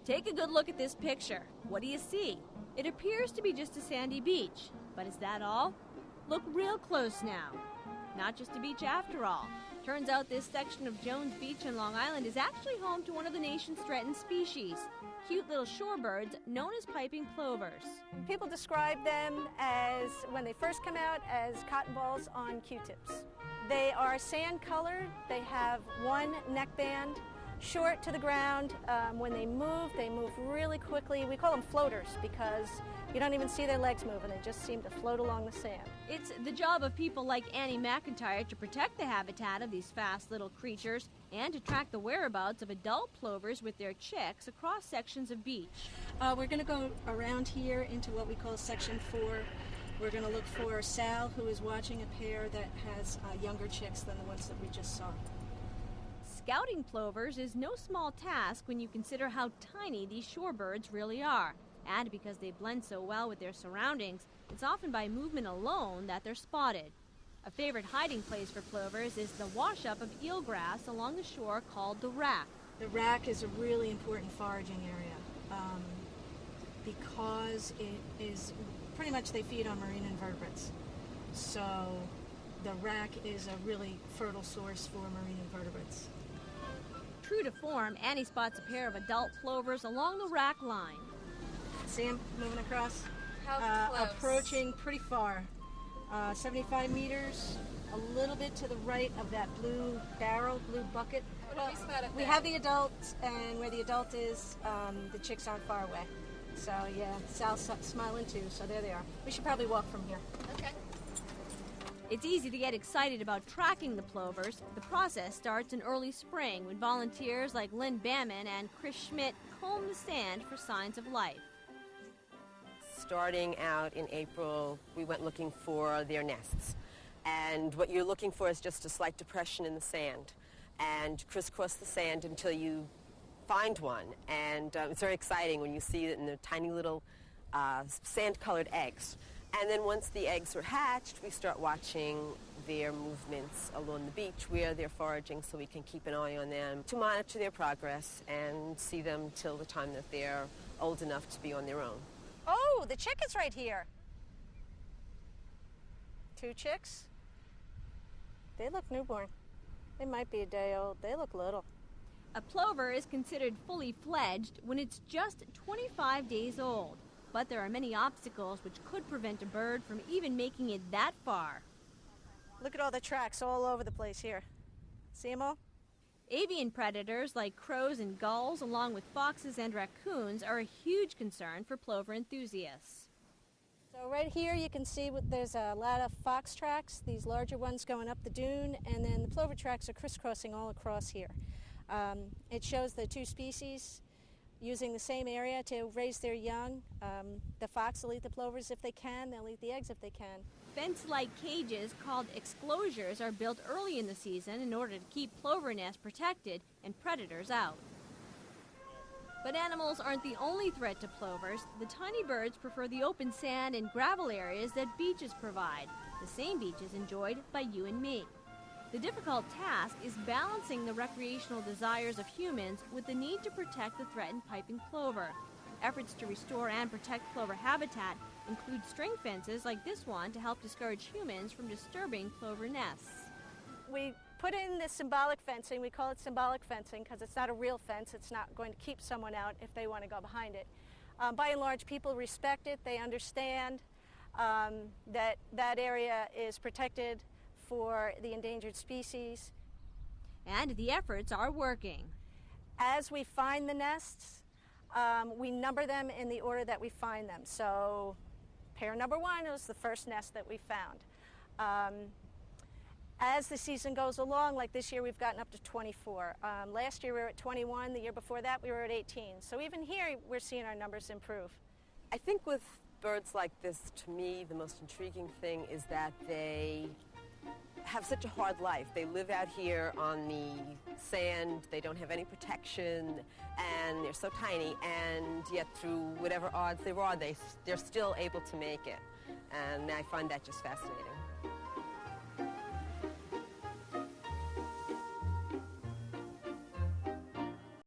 Take a good look at this picture. What do you see? It appears to be just a sandy beach. But is that all? Look real close now. Not just a beach after all. Turns out this section of Jones Beach in Long Island is actually home to one of the nation's threatened species, cute little shorebirds known as piping plovers. People describe them as, when they first come out, as cotton balls on Q-tips. They are sand-colored. They have one neckband, short to the ground. When they move really quickly. We call them floaters because you don't even see their legs moving. They just seem to float along the sand. It's the job of people like Annie McEntyre to protect the habitat of these fast little creatures and to track the whereabouts of adult plovers with their chicks across sections of beach. We're going to go around here into what we call Section 4. We're going to look for Sal, who is watching a pair that has younger chicks than the ones that we just saw. Scouting plovers is no small task when you consider how tiny these shorebirds really are. And because they blend so well with their surroundings, it's often by movement alone that they're spotted. A favorite hiding place for plovers is the wash-up of eelgrass along the shore called the rack. The rack is a really important foraging area because it is pretty much they feed on marine invertebrates. So the rack is a really fertile source for marine invertebrates. True to form, Annie spots a pair of adult plovers along the rack line. See them moving across? How close? Approaching pretty far. 75 meters, a little bit to the right of that blue barrel, blue bucket. We have the adults, and where the adult is, the chicks aren't far away. So yeah, Sal's smiling too, so there they are. We should probably walk from here. Okay. It's easy to get excited about tracking the plovers. The process starts in early spring when volunteers like Lynn Bamman and Chris Schmidt comb the sand for signs of life. Starting out in April, we went looking for their nests. And what you're looking for is just a slight depression in the sand. And crisscross the sand until you find one. And it's very exciting when you see it in the tiny little sand-colored eggs. And then once the eggs are hatched, we start watching their movements along the beach where they're foraging so we can keep an eye on them to monitor their progress and see them till the time that they're old enough to be on their own. Oh, the chick is right here. 2 chicks. They look newborn. They might be a day old. They look little. A plover is considered fully fledged when it's just 25 days old. But there are many obstacles which could prevent a bird from even making it that far. Look at all the tracks all over the place here. See them all? Avian predators like crows and gulls, along with foxes and raccoons, are a huge concern for plover enthusiasts. So right here you can see there's a lot of fox tracks, these larger ones going up the dune, and then the plover tracks are crisscrossing all across here. It shows the 2 species using the same area to raise their young. The fox will eat the plovers if they can. They'll eat the eggs if they can. Fence-like cages called exclosures are built early in the season in order to keep plover nests protected and predators out. But animals aren't the only threat to plovers. The tiny birds prefer the open sand and gravel areas that beaches provide, the same beaches enjoyed by you and me. The difficult task is balancing the recreational desires of humans with the need to protect the threatened piping plover. Efforts to restore and protect plover habitat include string fences like this one to help discourage humans from disturbing plover nests. We put in this symbolic fencing. We call it symbolic fencing because it's not a real fence. It's not going to keep someone out if they want to go behind it. By and large, people respect it. They understand that that area is protected for the endangered species. And the efforts are working. As we find the nests, we number them in the order that we find them. So pair number 1 was the first nest that we found. As the season goes along, like this year we've gotten up to 24. Last year we were at 21. The year before that we were at 18. So even here we're seeing our numbers improve. I think with birds like this, to me, the most intriguing thing is that they have such a hard life. They live out here on the sand, they don't have any protection, and they're so tiny, and yet through whatever odds there are, they're still able to make it. And I find that just fascinating.